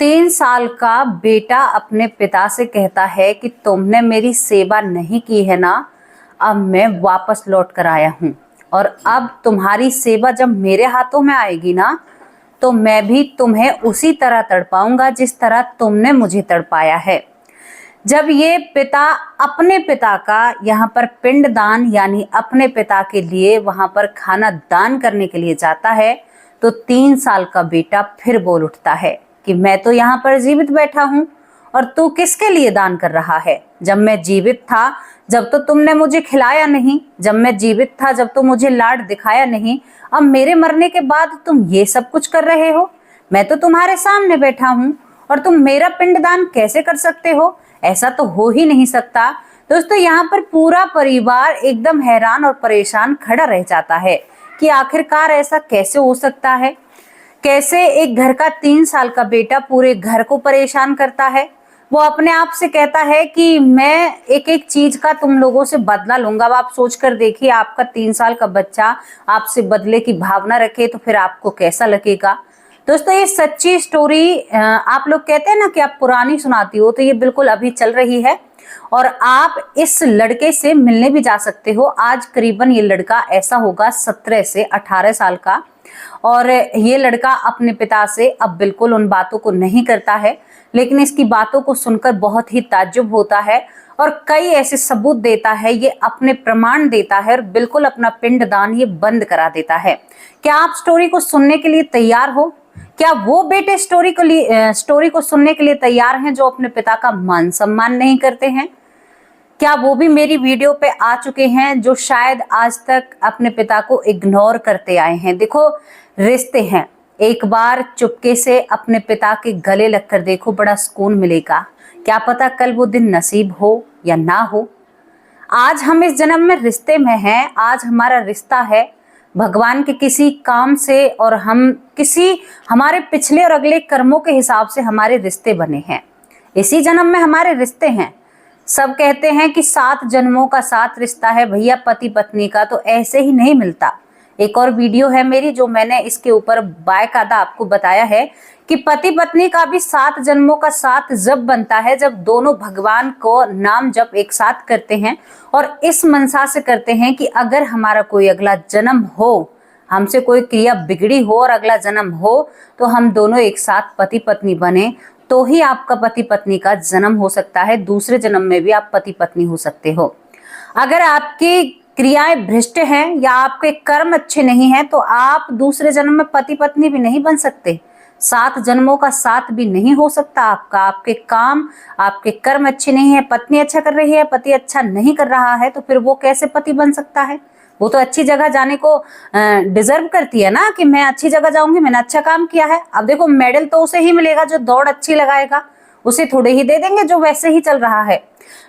3 साल का बेटा अपने पिता से कहता है कि तुमने मेरी सेवा नहीं की है ना, अब मैं वापस लौट कर आया हूँ और अब तुम्हारी सेवा जब मेरे हाथों में आएगी ना, तो मैं भी तुम्हें उसी तरह तड़पाऊंगा जिस तरह तुमने मुझे तड़पाया है। जब ये पिता अपने पिता का यहाँ पर पिंडदान यानी अपने पिता के लिए वहां पर खाना दान करने के लिए जाता है, तो 3 साल का बेटा फिर बोल उठता है कि मैं तो यहाँ पर जीवित बैठा हूँ और तू किसके लिए दान कर रहा है? जब मैं जीवित था, जब तो तुमने मुझे खिलाया नहीं, जब मैं जीवित था, जब तो मुझे लाड दिखाया नहीं, अब मेरे मरने के बाद तुम ये सब कुछ कर रहे हो। मैं तो तुम्हारे सामने बैठा हूँ और तुम मेरा पिंडदान कैसे कर सकते हो? ऐसा तो हो ही नहीं सकता। दोस्तों, यहाँ पर पूरा परिवार एकदम हैरान और परेशान खड़ा रह जाता है कि आखिरकार ऐसा कैसे हो सकता है। कैसे एक घर का 3 साल का बेटा पूरे घर को परेशान करता है। वो अपने आप से कहता है कि मैं एक एक चीज का तुम लोगों से बदला लूंगा। अब आप सोच कर देखिए, आपका 3 साल का बच्चा आपसे बदले की भावना रखे तो फिर आपको कैसा लगेगा। दोस्तों, ये सच्ची स्टोरी आप लोग कहते हैं ना कि आप पुरानी सुनाती हो, तो ये बिल्कुल अभी चल रही है और आप इस लड़के से मिलने भी जा सकते हो। आज करीबन ये लड़का ऐसा होगा 17 से 18 साल का और ये लड़का अपने पिता से अब बिल्कुल उन बातों को नहीं करता है, लेकिन इसकी बातों को सुनकर बहुत ही ताज्जुब होता है और कई ऐसे सबूत देता है, ये अपने प्रमाण देता है और बिल्कुल अपना पिंडदान ये बंद करा देता है। क्या आप स्टोरी को सुनने के लिए तैयार हो? क्या वो बेटे स्टोरी को सुनने के लिए तैयार हैं जो अपने पिता का मान सम्मान नहीं करते हैं? क्या वो भी मेरी वीडियो पे आ चुके हैं जो शायद आज तक अपने पिता को इग्नोर करते आए हैं? देखो, रिश्ते हैं, एक बार चुपके से अपने पिता के गले लगकर देखो, बड़ा सुकून मिलेगा। क्या पता कल वो दिन नसीब हो या ना हो। आज हम इस जन्म में रिश्ते में हैं, आज हमारा रिश्ता है भगवान के किसी काम से और हम किसी हमारे पिछले और अगले कर्मों के हिसाब से हमारे रिश्ते बने हैं। इसी जन्म में हमारे रिश्ते हैं। सब कहते हैं कि 7 जन्मों का 7 रिश्ता है भैया पति पत्नी का, तो ऐसे ही नहीं मिलता। एक और वीडियो है मेरी जो मैंने इसके ऊपर बाकायदा आपको बताया है कि पति पत्नी का भी 7 जन्मों का 7 जब बनता है, जब दोनों भगवान को नाम जप एक साथ करते हैं और इस मनसा से करते हैं कि अगर हमारा कोई अगला जन्म हो, हमसे कोई क्रिया बिगड़ी हो और अगला जन्म हो, तो हम दोनों एक साथ पति पत्नी बने, तो ही आपका पति पत्नी का जन्म हो सकता है। दूसरे जन्म में भी आप पति पत्नी हो सकते हो। अगर आपकी क्रियाएं भ्रष्ट हैं या आपके कर्म अच्छे नहीं हैं, तो आप दूसरे जन्म में पति पत्नी भी नहीं बन सकते। 7 जन्मों का 7 भी नहीं हो सकता आपका। आपके काम, आपके कर्म अच्छे नहीं है, पत्नी अच्छा कर रही है, पति अच्छा नहीं कर रहा है, तो फिर वो कैसे पति बन सकता है? वो तो अच्छी जगह जाने को डिजर्व करती है ना कि मैं अच्छी जगह जाऊंगी, मैंने अच्छा काम किया है। अब देखो, मेडल तो उसे ही मिलेगा जो दौड़ अच्छी लगाएगा, उसे थोड़े ही दे देंगे जो वैसे ही चल रहा है।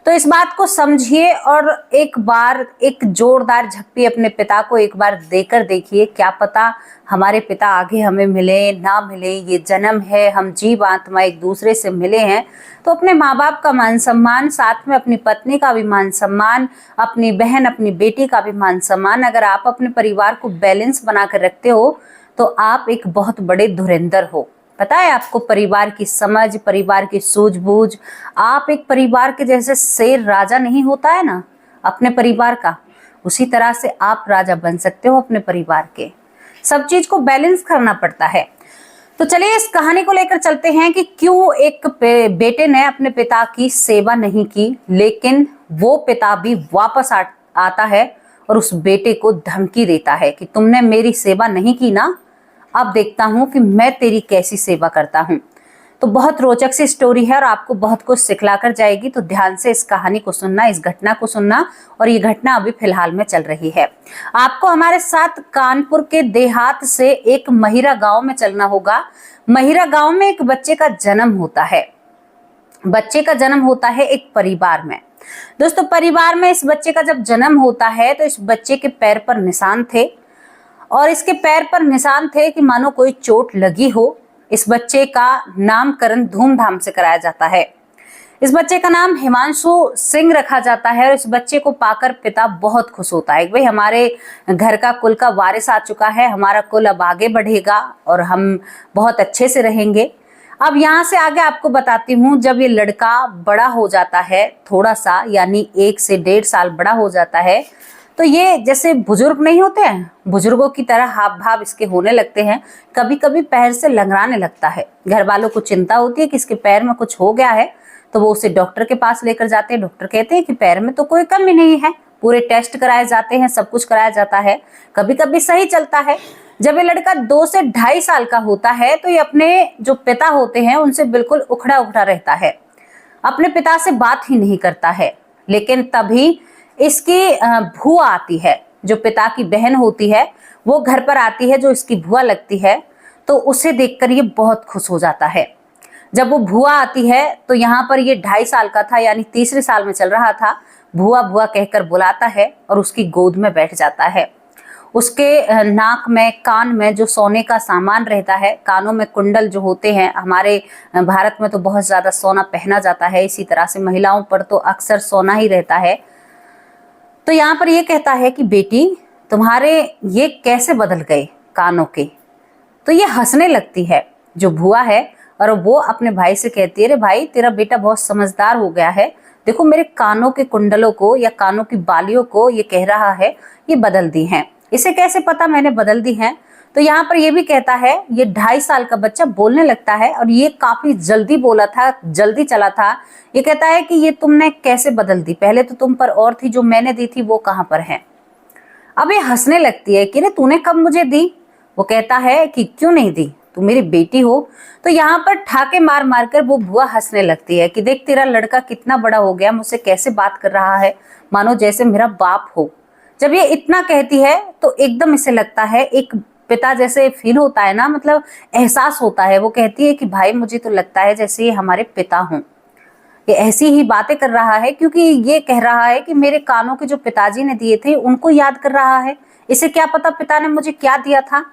तो इस बात को समझिए और एक बार एक जोरदार झप्पी अपने पिता को एक बार देकर देखिए। क्या पता हमारे पिता आगे हमें मिले ना मिले, ये जन्म है, हम जीव आत्मा एक दूसरे से मिले हैं, तो अपने माँ बाप का मान सम्मान, साथ में अपनी पत्नी का भी मान सम्मान, अपनी बहन अपनी बेटी का भी मान सम्मान, अगर आप अपने परिवार को बैलेंस बनाकर रखते हो तो आप एक बहुत बड़े धुरंधर हो। पता है आपको, परिवार की समझ, परिवार की सूझबूझ, आप एक परिवार के जैसे शेर राजा नहीं होता है ना अपने परिवार का, उसी तरह से आप राजा बन सकते हो अपने परिवार के। सब चीज को बैलेंस करना पड़ता है। तो चलिए इस कहानी को लेकर चलते हैं कि क्यों एक बेटे ने अपने पिता की सेवा नहीं की, लेकिन वो पिता भी वापस आता है और उस बेटे को धमकी देता है कि तुमने मेरी सेवा नहीं की ना, अब देखता हूं कि मैं तेरी कैसी सेवा करता हूं। तो बहुत रोचक सी स्टोरी है और आपको बहुत कुछ सिखला कर जाएगी। तो ध्यान से इस कहानी को सुनना, इस घटना को सुनना, और ये घटना अभी फिलहाल में चल रही है। आपको हमारे साथ कानपुर के देहात से एक महिरा गांव में चलना होगा। महिरा गांव में एक बच्चे का जन्म होता है। बच्चे का जन्म होता है एक परिवार में। दोस्तों, परिवार में इस बच्चे का जब जन्म होता है तो इस बच्चे के पैर पर निशान थे और इसके पैर पर निशान थे कि मानो कोई चोट लगी हो। इस बच्चे का नामकरण धूमधाम से कराया जाता है। इस बच्चे का नाम हिमांशु सिंह रखा जाता है और इस बच्चे को पाकर पिता बहुत खुश होता है। भाई, हमारे घर का कुल का वारिस आ चुका है, हमारा कुल अब आगे बढ़ेगा और हम बहुत अच्छे से रहेंगे। अब यहाँ से आगे आपको बताती हूँ, जब ये लड़का बड़ा हो जाता है थोड़ा सा, यानी 1 से 1.5 साल बड़ा हो जाता है, तो ये जैसे बुजुर्ग नहीं होते हैं, बुजुर्गों की तरह हाव भाव इसके होने लगते हैं। कभी कभी पैर से लंगड़ाने लगता है। घर वालों को चिंता होती है कि इसके पैर में कुछ हो गया है, तो वो उसे डॉक्टर के पास लेकर जाते हैं। डॉक्टर कहते हैं कि पैर में तो कोई कमी नहीं है, पूरे टेस्ट कराए जाते हैं, सब कुछ कराया जाता है, कभी कभी सही चलता है। जब ये लड़का 2 से 2.5 साल का होता है तो ये अपने जो पिता होते हैं उनसे बिल्कुल उखड़ा उखड़ा रहता है, अपने पिता से बात ही नहीं करता है। लेकिन तभी इसकी भूआ आती है, जो पिता की बहन होती है, वो घर पर आती है, जो इसकी भूआ लगती है। तो उसे देखकर ये बहुत खुश हो जाता है। जब वो भूआ आती है तो यहाँ पर ये 2.5 साल का था, यानी तीसरे साल में चल रहा था। भूआ भूआ कहकर बुलाता है और उसकी गोद में बैठ जाता है। उसके नाक में, कान में जो सोने का सामान रहता है, कानों में कुंडल जो होते हैं, हमारे भारत में तो बहुत ज्यादा सोना पहना जाता है, इसी तरह से महिलाओं पर तो अक्सर सोना ही रहता है। तो यहाँ पर ये कहता है कि बेटी तुम्हारे ये कैसे बदल गए कानों के। तो ये हंसने लगती है जो भुआ है, और वो अपने भाई से कहती है, अरे भाई तेरा बेटा बहुत समझदार हो गया है, देखो मेरे कानों के कुंडलों को या कानों की बालियों को ये कह रहा है ये बदल दी हैं। इसे कैसे पता मैंने बदल दी हैं? तो यहाँ पर ये भी कहता है, ये 2.5 साल का बच्चा बोलने लगता है, और ये काफी जल्दी बोला था, जल्दी चला था। ये कहता है कि ये तुमने कैसे बदल दी, पहले तो तुम पर और थी, जो मैंने दी थी वो कहाँ पर है। अब ये हंसने लगती है कि तूने कब मुझे दी। वो कहता है कि क्यों नहीं दी, तू मेरी बेटी हो। तो यहाँ पर ठाके मार मार कर वो बुआ हंसने लगती है कि देख तेरा लड़का कितना बड़ा हो गया, मुझसे कैसे बात कर रहा है, मानो जैसे मेरा बाप हो। जब ये इतना कहती है तो एकदम इसे लगता है, एक पिता जैसे फील होता है ना, मतलब एहसास होता है। वो कहती है कि भाई मुझे तो लगता है जैसे ये हमारे पिता हों, ये ऐसी ही बातें कर रहा है, क्योंकि ये कह रहा है कि मेरे कानों के जो पिताजी ने दिए थे उनको याद कर रहा है। इसे क्या पता पिता ने मुझे क्या दिया था।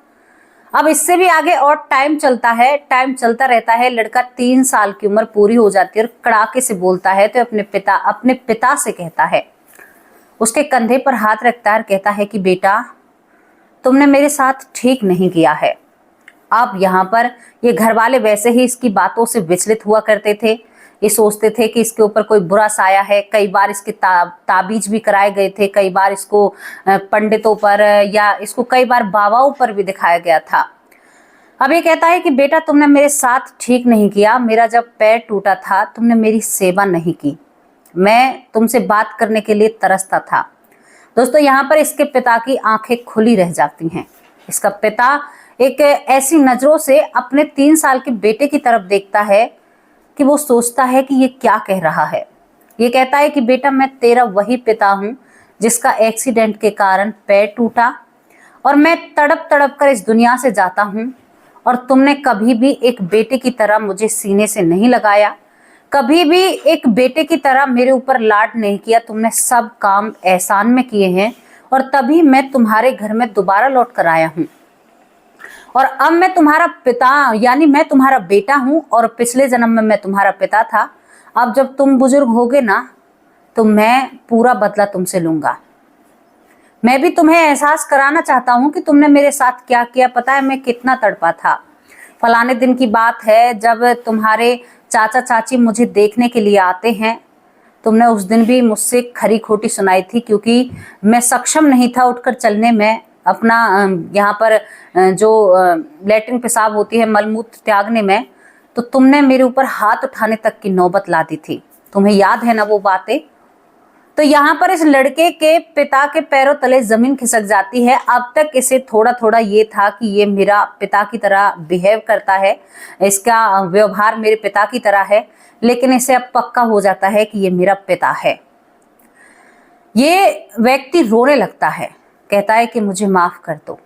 अब इससे भी आगे और टाइम चलता है, टाइम चलता रहता है। लड़का 3 साल की उम्र पूरी हो जाती है और कड़ाके से बोलता है। तो अपने पिता से कहता है, उसके कंधे पर हाथ रखता है और कहता है कि बेटा तुमने मेरे साथ ठीक नहीं किया है। अब यहाँ पर ये घर वाले वैसे ही इसकी बातों से विचलित हुआ करते थे। ये सोचते थे कि इसके ऊपर कोई बुरा साया है। कई बार इसके ताबीज भी कराए गए थे, कई बार इसको पंडितों पर या इसको कई बार बाबाओं पर भी दिखाया गया था। अब ये कहता है कि बेटा तुमने मेरे साथ ठीक नहीं किया। मेरा जब पैर टूटा था तुमने मेरी सेवा नहीं की, मैं तुमसे बात करने के लिए तरसता था। दोस्तों यहाँ पर इसके पिता की आंखें खुली रह जाती हैं। इसका पिता एक ऐसी नजरों से अपने 3 साल के बेटे की तरफ देखता है कि वो सोचता है कि ये क्या कह रहा है। ये कहता है कि बेटा मैं तेरा वही पिता हूँ जिसका एक्सीडेंट के कारण पैर टूटा, और मैं तड़प तड़प कर इस दुनिया से जाता हूँ, और तुमने कभी भी एक बेटे की तरह मुझे सीने से नहीं लगाया, कभी भी एक बेटे की तरह मेरे ऊपर लाड नहीं किया। तुमने सब काम एहसान में किए हैं, और तभी मैं तुम्हारे घर में दोबारा लौट कर आया हूँ, और अब मैं तुम्हारा पिता यानी मैं तुम्हारा बेटा हूँ, और पिछले जन्म में मैं तुम्हारा पिता था। अब जब तुम बुजुर्ग होगे ना तो मैं पूरा बदला तुमसे लूंगा। मैं भी तुम्हें एहसास कराना चाहता हूँ कि तुमने मेरे साथ क्या किया। पता है मैं कितना तड़पा था। फलाने दिन की बात है जब तुम्हारे चाचा चाची मुझे देखने के लिए आते हैं। तुमने उस दिन भी मुझसे खरी खोटी सुनाई थी, क्योंकि मैं सक्षम नहीं था उठकर चलने में, अपना यहाँ पर जो लैट्रिन पेशाब होती है मलमूत्र त्यागने में। तो तुमने मेरे ऊपर हाथ उठाने तक की नौबत ला दी थी। तुम्हें याद है ना वो बातें। तो यहाँ पर इस लड़के के पिता के पैरों तले जमीन खिसक जाती है। अब तक इसे थोड़ा थोड़ा ये था कि ये मेरा पिता की तरह बिहेव करता है, इसका व्यवहार मेरे पिता की तरह है, लेकिन इसे अब पक्का हो जाता है कि ये मेरा पिता है। ये व्यक्ति रोने लगता है, कहता है कि मुझे माफ कर दो,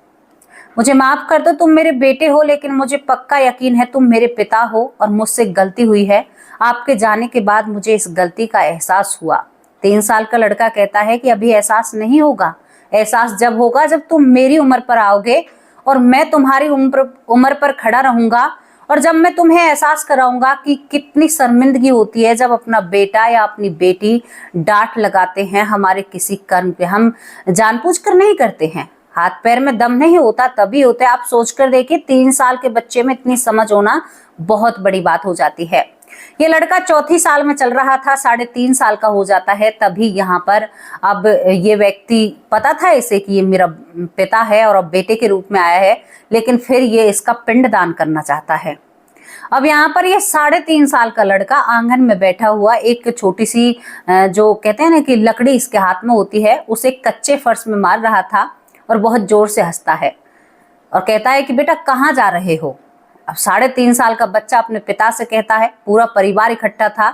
मुझे माफ कर दो, तुम मेरे बेटे हो, लेकिन मुझे पक्का यकीन है तुम मेरे पिता हो और मुझसे गलती हुई है। आपके जाने के बाद मुझे इस गलती का एहसास हुआ। 3 साल का लड़का कहता है कि अभी एहसास नहीं होगा, एहसास जब होगा जब तुम मेरी उम्र पर आओगे और मैं तुम्हारी उम्र पर खड़ा रहूंगा, और जब मैं तुम्हें एहसास कराऊंगा कि कितनी शर्मिंदगी होती है जब अपना बेटा या अपनी बेटी डांट लगाते हैं हमारे किसी कर्म पे। हम जानबूझकर नहीं करते हैं, हाथ पैर में दम नहीं होता तभी होता है। आप सोच कर देखिए, 3 साल के बच्चे में इतनी समझ होना बहुत बड़ी बात हो जाती है। ये लड़का चौथी साल में चल रहा था, 3.5 साल का हो जाता है, तभी यहाँ पर अब ये व्यक्ति, पता था इसे कि ये मेरा पिता है और अब बेटे के रूप में आया है, लेकिन फिर ये इसका पिंडदान करना चाहता है। अब यहाँ पर ये 3.5 साल का लड़का आंगन में बैठा हुआ एक छोटी सी जो कहते हैं ना कि लकड़ी इसके हाथ में होती है, उसे कच्चे फर्श में मार रहा था और बहुत जोर से हंसता है और कहता है कि बेटा कहाँ जा रहे हो। अब 3.5 साल का बच्चा अपने पिता से कहता है, पूरा परिवार इकट्ठा था,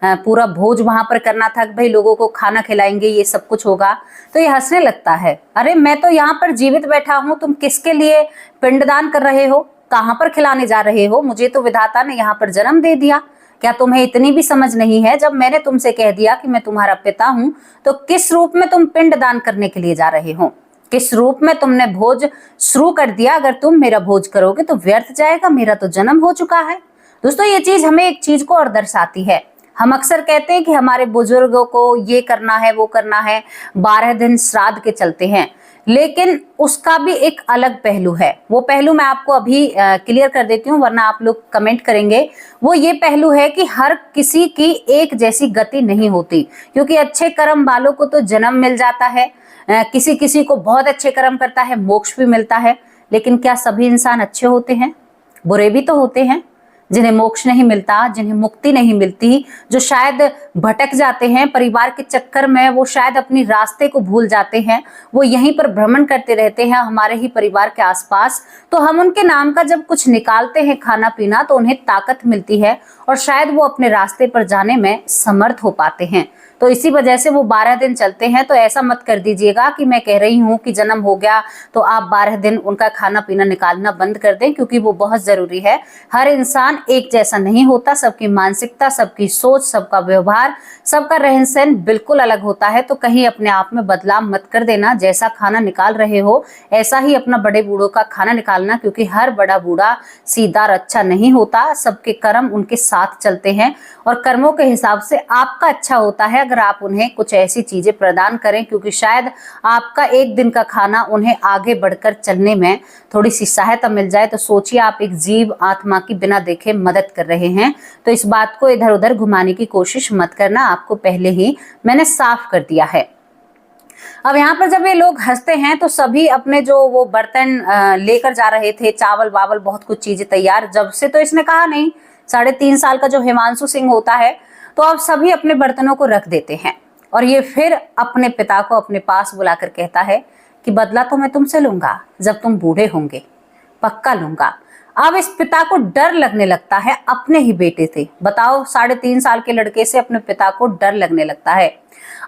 पूरा भोज वहां पर करना था कि भाई लोगों को खाना खिलाएंगे, ये सब कुछ होगा। तो ये हंसने लगता है, अरे मैं तो यहाँ पर जीवित बैठा हूँ, तुम किसके लिए पिंडदान कर रहे हो, कहाँ पर खिलाने जा रहे हो, मुझे तो विधाता ने यहाँ पर जन्म दे दिया, क्या तुम्हें इतनी भी समझ नहीं है? जब मैंने तुमसे कह दिया कि मैं तुम्हारा पिता हूँ, तो किस रूप में तुम पिंडदान करने के लिए जा रहे हो, किस रूप में तुमने भोज शुरू कर दिया? अगर तुम मेरा भोज करोगे तो व्यर्थ जाएगा, मेरा तो जन्म हो चुका है। दोस्तों, ये चीज हमें एक चीज को और दर्शाती है। हम अक्सर कहते हैं कि हमारे बुजुर्गों को ये करना है, वो करना है, 12 दिन श्राद्ध के चलते हैं, लेकिन उसका भी एक अलग पहलू है। वो पहलू मैं आपको अभी क्लियर कर देती हूँ, वरना आप लोग कमेंट करेंगे। वो ये पहलू है कि हर किसी की एक जैसी गति नहीं होती, क्योंकि अच्छे कर्म वालों को तो जन्म मिल जाता है, किसी किसी को बहुत अच्छे कर्म करता है मोक्ष भी मिलता है, लेकिन क्या सभी इंसान अच्छे होते हैं? बुरे भी तो होते हैं, जिन्हें मोक्ष नहीं मिलता, जिन्हें मुक्ति नहीं मिलती, जो शायद भटक जाते हैं परिवार के चक्कर में, वो शायद अपनी रास्ते को भूल जाते हैं, वो यहीं पर भ्रमण करते रहते हैं हमारे ही परिवार के आसपास। तो हम उनके नाम का जब कुछ निकालते हैं खाना पीना, तो उन्हें ताकत मिलती है और शायद वो अपने रास्ते पर जाने में समर्थ हो पाते हैं। तो इसी वजह से वो 12 दिन चलते हैं। तो ऐसा मत कर दीजिएगा कि मैं कह रही हूँ कि जन्म हो गया तो आप 12 दिन उनका खाना पीना निकालना बंद कर दें, क्योंकि वो बहुत जरूरी है। हर इंसान एक जैसा नहीं होता, सबकी मानसिकता, सबकी सोच, सबका व्यवहार, सबका रहन सहन बिल्कुल अलग होता है। तो कहीं अपने आप में बदलाव मत कर देना। जैसा खाना निकाल रहे हो ऐसा ही अपना बड़े बूढ़ों का खाना निकालना, क्योंकि हर बड़ा बूढ़ा सीधा अच्छा नहीं होता, सबके कर्म उनके साथ चलते हैं और कर्मों के हिसाब से आपका अच्छा होता है अगर आप उन्हें कुछ ऐसी चीजें प्रदान करें, क्योंकि शायद आपका एक दिन का खाना उन्हें आगे बढ़कर चलने में थोड़ी सी सहायता मिल जाए। तो सोचिए, आप एक जीव आत्मा की बिना देखे मदद कर रहे हैं। तो इस बात को इधर उधर घुमाने की कोशिश मत करना, आपको पहले ही मैंने साफ कर दिया है। अब यहाँ पर जब ये लोग हंसते हैं तो सभी अपने जो वो बर्तन लेकर जा रहे थे, चावल वावल बहुत कुछ चीजें तैयार, जब से तो इसने कहा नहीं, 3.5 साल का जो हिमांशु सिंह होता है, तो अब सभी अपने बर्तनों को रख देते हैं और ये फिर अपने पिता को अपने पास बुलाकर कहता है कि बदला तो मैं तुमसे लूंगा जब तुम बूढ़े होंगे, पक्का लूंगा। अब इस पिता को डर लगने लगता है अपने ही बेटे से। बताओ, 3.5 साल के लड़के से अपने पिता को डर लगने लगता है।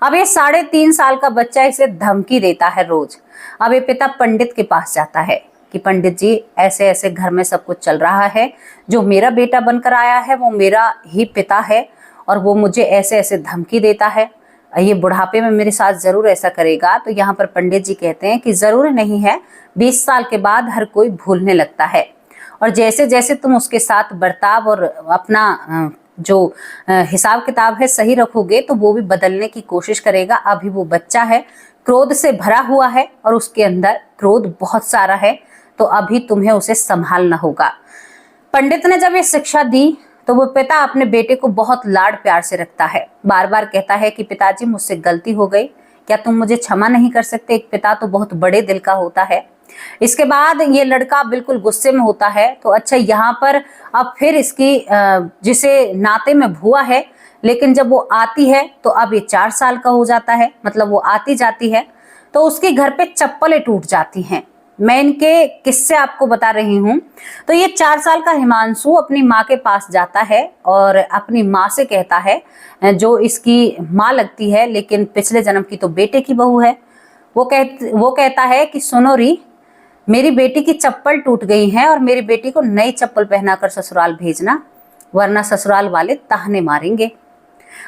अब ये 3.5 साल का बच्चा इसे धमकी देता है रोज। अब ये पिता पंडित के पास जाता है कि पंडित जी, ऐसे ऐसे घर में सब कुछ चल रहा है, जो मेरा बेटा बनकर आया है वो मेरा ही पिता है और वो मुझे ऐसे ऐसे धमकी देता है, ये बुढ़ापे में मेरे साथ जरूर ऐसा करेगा। तो यहाँ पर पंडित जी कहते हैं कि जरूर नहीं है, 20 साल के बाद हर कोई भूलने लगता है और जैसे जैसे तुम उसके साथ बर्ताव और अपना जो हिसाब किताब है सही रखोगे तो वो भी बदलने की कोशिश करेगा। अभी वो बच्चा है, क्रोध से भरा हुआ है और उसके अंदर क्रोध बहुत सारा है, तो अभी तुम्हें उसे संभालना होगा। पंडित ने जब ये शिक्षा दी तो वो पिता अपने बेटे को बहुत लाड प्यार से रखता है, बार बार कहता है कि पिताजी मुझसे गलती हो गई, क्या तुम मुझे क्षमा नहीं कर सकते? एक पिता तो बहुत बड़े दिल का होता है। इसके बाद ये लड़का बिल्कुल गुस्से में होता है। तो अच्छा, यहाँ पर अब फिर इसकी जिसे नाते में भुआ है, लेकिन जब वो आती है तो अब ये 4 साल का हो जाता है, मतलब वो आती जाती है तो उसके घर पे चप्पलें टूट जाती हैं। मैं इनके किस्से आपको बता रही हूँ। तो ये 4 साल का हिमांशु अपनी माँ के पास जाता है और अपनी माँ से कहता है, जो इसकी माँ लगती है लेकिन पिछले जन्म की तो बेटे की बहू है, वो कहता है कि सुनो री, मेरी बेटी की चप्पल टूट गई है और मेरी बेटी को नई चप्पल पहनाकर ससुराल भेजना, वरना ससुराल वाले ताहने मारेंगे।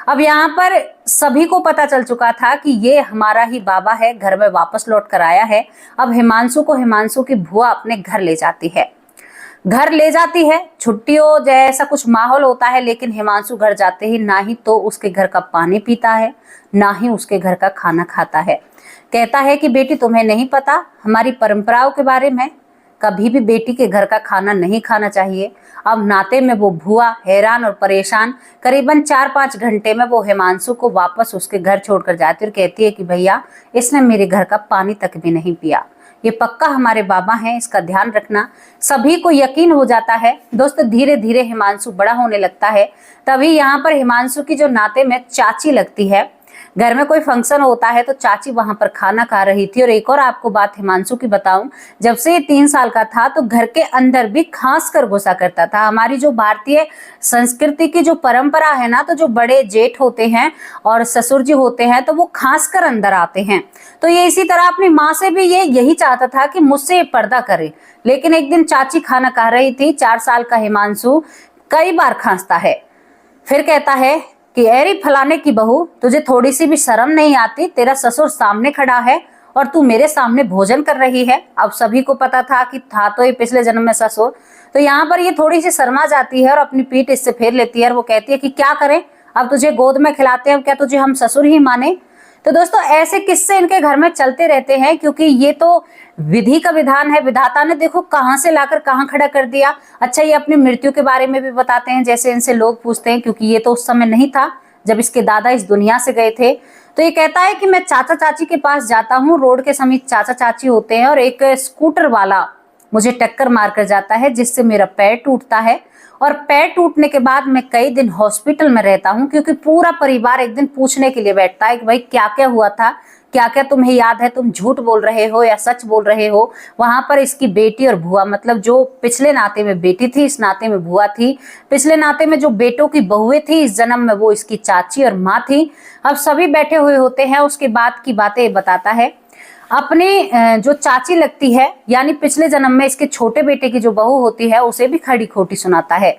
अब यहाँ पर सभी को पता चल चुका था कि ये हमारा ही बाबा है, घर में वापस लौट कर आया है। अब हिमांशु को हिमांशु की भुआ अपने घर ले जाती है। घर ले जाती है, छुट्टियों जैसा कुछ माहौल होता है, लेकिन हिमांशु घर जाते ही ना ही तो उसके घर का पानी पीता है, ना ही उसके घर का खाना खाता है। कहता है कि बेटी तुम्हें नहीं पता हमारी परंपराओं के बारे में, कभी भी बेटी के घर का खाना नहीं खाना चाहिए। अब नाते में वो भुआ हैरान और परेशान करीबन 4-5 घंटे में वो हिमांशु को वापस उसके घर छोड़कर जाती और कहती है कि भैया इसने मेरे घर का पानी तक भी नहीं पिया, ये पक्का हमारे बाबा हैं, इसका ध्यान रखना। सभी को यकीन हो जाता है। दोस्तों धीरे धीरे हिमांशु बड़ा होने लगता है। तभी यहाँ पर हिमांशु की जो नाते में चाची लगती है, घर में कोई फंक्शन होता है तो चाची वहां पर खाना खा रही थी। और एक और आपको बात हिमांशु की बताऊं, जब से ये 3 साल का था तो घर के अंदर भी खास कर घुसा करता था। हमारी जो भारतीय संस्कृति की जो परंपरा है ना, तो जो बड़े जेठ होते हैं और ससुर जी होते हैं तो वो खास कर अंदर आते हैं। तो ये इसी तरह अपनी माँ से भी ये यही चाहता था कि मुझसे पर्दा करे। लेकिन एक दिन चाची खाना खा रही थी, 4 साल का हिमांशु कई बार खांसता है, फिर कहता है कि अरे फलाने की बहू, तुझे थोड़ी सी भी शर्म नहीं आती, तेरा ससुर सामने खड़ा है और तू मेरे सामने भोजन कर रही है। अब सभी को पता था कि था तो ये पिछले जन्म में ससुर, तो यहाँ पर ये थोड़ी सी शर्मा जाती है और अपनी पीठ इससे फेर लेती है और वो कहती है कि क्या करें, अब तुझे गोद में खिलाते हैं, क्या तुझे हम ससुर ही माने। तो दोस्तों ऐसे किस्से इनके घर में चलते रहते हैं, क्योंकि ये तो विधि का विधान है। विधाता ने देखो कहां से लाकर कहां खड़ा कर दिया। अच्छा, ये अपनी मृत्यु के बारे में भी बताते हैं, जैसे इनसे लोग पूछते हैं, क्योंकि ये तो उस समय नहीं था जब इसके दादा इस दुनिया से गए थे। तो ये कहता है कि मैं चाचा चाची के पास जाता हूँ, रोड के समीप चाचा चाची होते हैं और एक स्कूटर वाला मुझे टक्कर मार कर जाता है, जिससे मेरा पैर टूटता है। और पैर टूटने के बाद मैं कई दिन हॉस्पिटल में रहता हूँ, क्योंकि पूरा परिवार एक दिन पूछने के लिए बैठता है कि भाई क्या क्या हुआ था, क्या क्या तुम्हें याद है, तुम झूठ बोल रहे हो या सच बोल रहे हो। वहां पर इसकी बेटी और भुआ, मतलब जो पिछले नाते में बेटी थी इस नाते में भुआ थी, पिछले नाते में जो बेटों की बहुएं थी इस जन्म में वो इसकी चाची और माँ थी। अब सभी बैठे हुए होते हैं, उसके बाद की बातें बताता है। अपनी जो चाची लगती है, यानी पिछले जन्म में इसके छोटे बेटे की जो बहू होती है, उसे भी खड़ी खोटी सुनाता है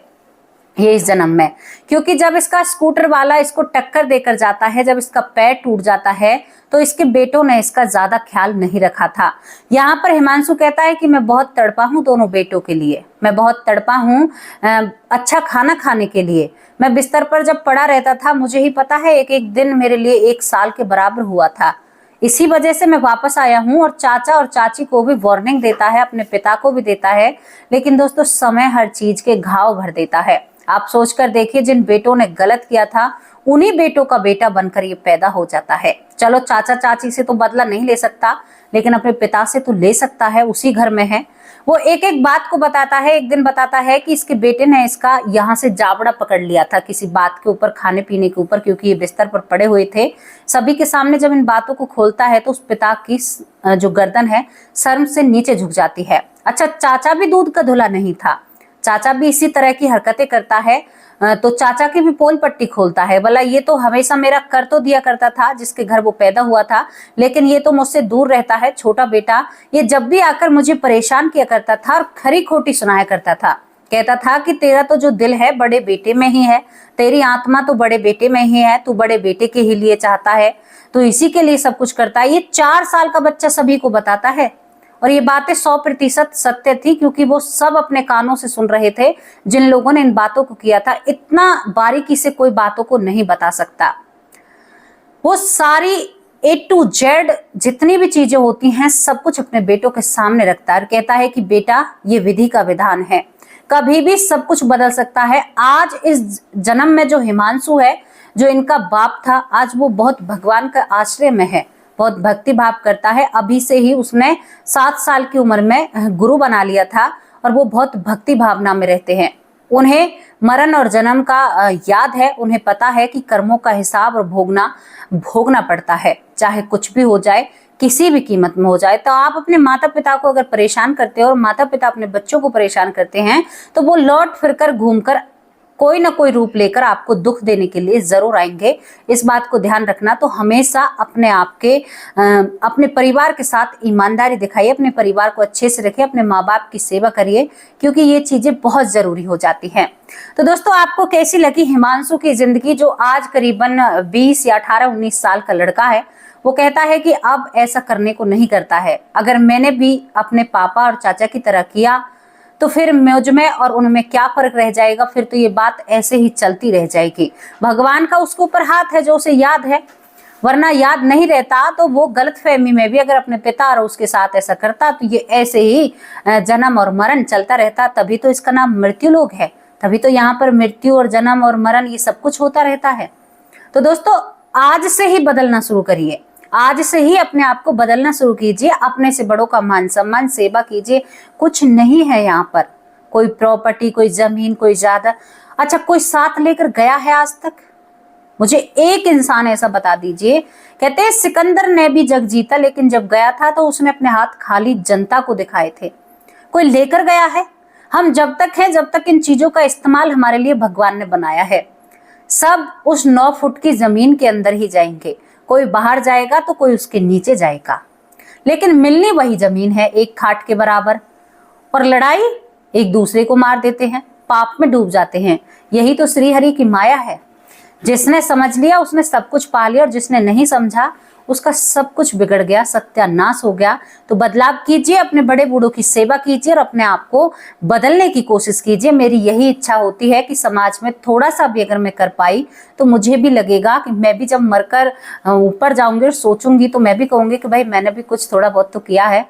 ये इस जन्म में। क्योंकि जब इसका स्कूटर वाला इसको टक्कर देकर जाता है, जब इसका पैर टूट जाता है, तो इसके बेटों ने इसका ज्यादा ख्याल नहीं रखा था। यहाँ पर हिमांशु कहता है कि मैं बहुत तड़पा हूँ दोनों बेटों के लिए, मैं बहुत तड़पा हूँ अच्छा खाना खाने के लिए। मैं बिस्तर पर जब पड़ा रहता था, मुझे ही पता है एक एक दिन मेरे लिए 1 साल के बराबर हुआ था। इसी वजह से मैं वापस आया हूँ। और चाचा और चाची को भी वार्निंग देता है, अपने पिता को भी देता है। लेकिन दोस्तों समय हर चीज के घाव भर देता है। आप सोचकर देखिए, जिन बेटों ने गलत किया था उन्हीं बेटों का बेटा बनकर ये पैदा हो जाता है। चलो चाचा चाची से तो बदला नहीं ले सकता, लेकिन अपने पिता से तो ले सकता है, उसी घर में है। वो एक एक बात को बताता है। एक दिन बताता है कि इसके बेटे ने इसका यहाँ से जाबड़ा पकड़ लिया था किसी बात के ऊपर, खाने पीने के ऊपर, क्योंकि ये बिस्तर पर पड़े हुए थे। सभी के सामने जब इन बातों को खोलता है तो उस पिता की जो गर्दन है शर्म से नीचे झुक जाती है। अच्छा, चाचा भी दूध का धुला नहीं था, चाचा भी इसी तरह की हरकतें करता है। तो चाचा की भी पोल पट्टी खोलता है, बोला ये तो हमेशा मेरा कर तो दिया करता था जिसके घर वो पैदा हुआ था, लेकिन ये तो मुझसे दूर रहता है, छोटा बेटा। ये जब भी आकर मुझे परेशान किया करता था और खरी खोटी सुनाया करता था। कहता था कि तेरा तो जो दिल है बड़े बेटे में ही है, तेरी आत्मा तो बड़े बेटे में ही है, तू बड़े बेटे के ही लिए चाहता है, तो इसी के लिए सब कुछ करता है। ये 4 साल का बच्चा सभी को बताता है। और ये बातें 100% सत्य थी, क्योंकि वो सब अपने कानों से सुन रहे थे जिन लोगों ने इन बातों को किया था। इतना बारीकी से कोई बातों को नहीं बता सकता। वो सारी A to Z जितनी भी चीजें होती हैं सब कुछ अपने बेटों के सामने रखता है और कहता है कि बेटा ये विधि का विधान है, कभी भी सब कुछ बदल सकता है। आज इस जन्म में जो हिमांशु है, जो इनका बाप था, आज वो बहुत भगवान का आश्रय में है, बहुत भक्ति भाव करता है। अभी से ही उसने 7 साल की उम्र में गुरु बना लिया था और वो बहुत भक्ति भावना में रहते हैं। उन्हें मरण और जन्म का याद है, उन्हें पता है कि कर्मों का हिसाब और भोगना पड़ता है, चाहे कुछ भी हो जाए, किसी भी कीमत में हो जाए। तो आप अपने माता पिता को अगर परेशान करते हो और माता पिता अपने बच्चों को परेशान करते हैं, तो वो लौट फिरकर घूमकर कोई ना कोई रूप लेकर आपको दुख देने के लिए जरूर आएंगे। इस बात को ध्यान रखना। तो हमेशा अपने आप के अपने परिवार के साथ ईमानदारी दिखाइए, अपने परिवार को अच्छे से रखिए, अपने माँ बाप की सेवा करिए, क्योंकि ये चीजें बहुत जरूरी हो जाती हैं। तो दोस्तों आपको कैसी लगी हिमांशु की जिंदगी, जो आज करीबन 20 या 18-19 साल का लड़का है। वो कहता है कि अब ऐसा करने को नहीं करता है। अगर मैंने भी अपने पापा और चाचा की तरह किया तो फिर मुझ में और उनमें क्या फर्क रह जाएगा। फिर तो ये बात ऐसे ही चलती रह जाएगी। भगवान का उसके ऊपर हाथ है जो उसे याद है, वरना याद नहीं रहता तो वो गलतफहमी में भी अगर अपने पिता और उसके साथ ऐसा करता तो ये ऐसे ही जन्म और मरण चलता रहता। तभी तो इसका नाम मृत्यु लोक है, तभी तो यहाँ पर मृत्यु और जन्म और मरण ये सब कुछ होता रहता है। तो दोस्तों आज से ही बदलना शुरू करिए, आज से ही अपने आप को बदलना शुरू कीजिए। अपने से बड़ों का मान सम्मान, सेवा कीजिए। कुछ नहीं है यहाँ पर, कोई प्रॉपर्टी, कोई जमीन, कोई ज्यादा। अच्छा, कोई साथ लेकर गया है आज तक? मुझे एक इंसान ऐसा बता दीजिए। कहते हैं सिकंदर ने भी जग जीता, लेकिन जब गया था तो उसने अपने हाथ खाली जनता को दिखाए थे। कोई लेकर गया है? हम जब तक हैं, जब तक इन चीजों का इस्तेमाल हमारे लिए भगवान ने बनाया है, सब उस 9 फुट की जमीन के अंदर ही जाएंगे। कोई बाहर जाएगा तो कोई उसके नीचे जाएगा, लेकिन मिलनी वही जमीन है, एक खाट के बराबर। और लड़ाई, एक दूसरे को मार देते हैं, पाप में डूब जाते हैं। यही तो श्री हरि की माया है। जिसने समझ लिया उसने सब कुछ पा लिया, और जिसने नहीं समझा उसका सब कुछ बिगड़ गया, सत्यानाश हो गया। तो बदलाव कीजिए, अपने बड़े बूढ़ों की सेवा कीजिए और अपने आप को बदलने की कोशिश कीजिए। मेरी यही इच्छा होती है कि समाज में थोड़ा सा भी अगर मैं कर पाई तो मुझे भी लगेगा कि मैं भी जब मरकर ऊपर जाऊंगी और सोचूंगी तो मैं भी कहूंगी कि भाई मैंने भी कुछ थोड़ा बहुत तो किया है,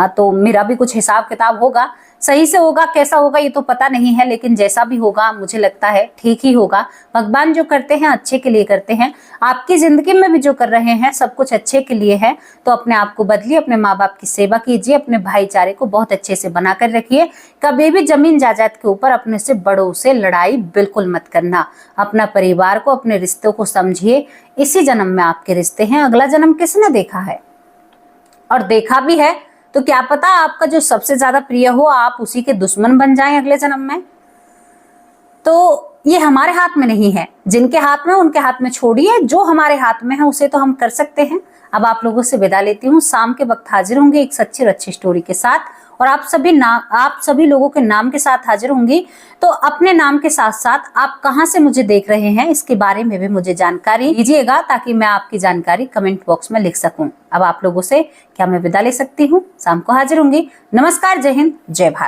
तो मेरा भी कुछ हिसाब किताब होगा। सही से होगा, कैसा होगा ये तो पता नहीं है, लेकिन जैसा भी होगा मुझे लगता है ठीक ही होगा। भगवान जो करते हैं अच्छे के लिए करते हैं। आपकी जिंदगी में भी जो कर रहे हैं सब कुछ अच्छे के लिए है। तो अपने आप को बदलिए, अपने माँ बाप की सेवा कीजिए, अपने भाईचारे को बहुत अच्छे से बनाकर रखिए। कभी भी जमीन जायदाद के ऊपर अपने से बड़ों से लड़ाई बिल्कुल मत करना। अपना परिवार को, अपने रिश्तों को समझिए। इसी जन्म में आपके रिश्ते हैं, अगला जन्म किसने देखा है? और देखा भी है तो क्या पता आपका जो सबसे ज्यादा प्रिय हो आप उसी के दुश्मन बन जाएं अगले जन्म में। तो ये हमारे हाथ में नहीं है। जिनके हाथ में उनके हाथ में छोड़िए, जो हमारे हाथ में है उसे तो हम कर सकते हैं। अब आप लोगों से विदा लेती हूँ। शाम के वक्त हाजिर होंगे एक सच्ची और अच्छी स्टोरी के साथ, और आप सभी लोगों के नाम के साथ हाजिर होंगी। तो अपने नाम के साथ साथ आप कहाँ से मुझे देख रहे हैं इसके बारे में भी मुझे जानकारी दीजिएगा, ताकि मैं आपकी जानकारी कमेंट बॉक्स में लिख सकूं। अब आप लोगों से क्या मैं विदा ले सकती हूँ? शाम को हाजिर होंगी। नमस्कार, जय हिंद, जय भारत।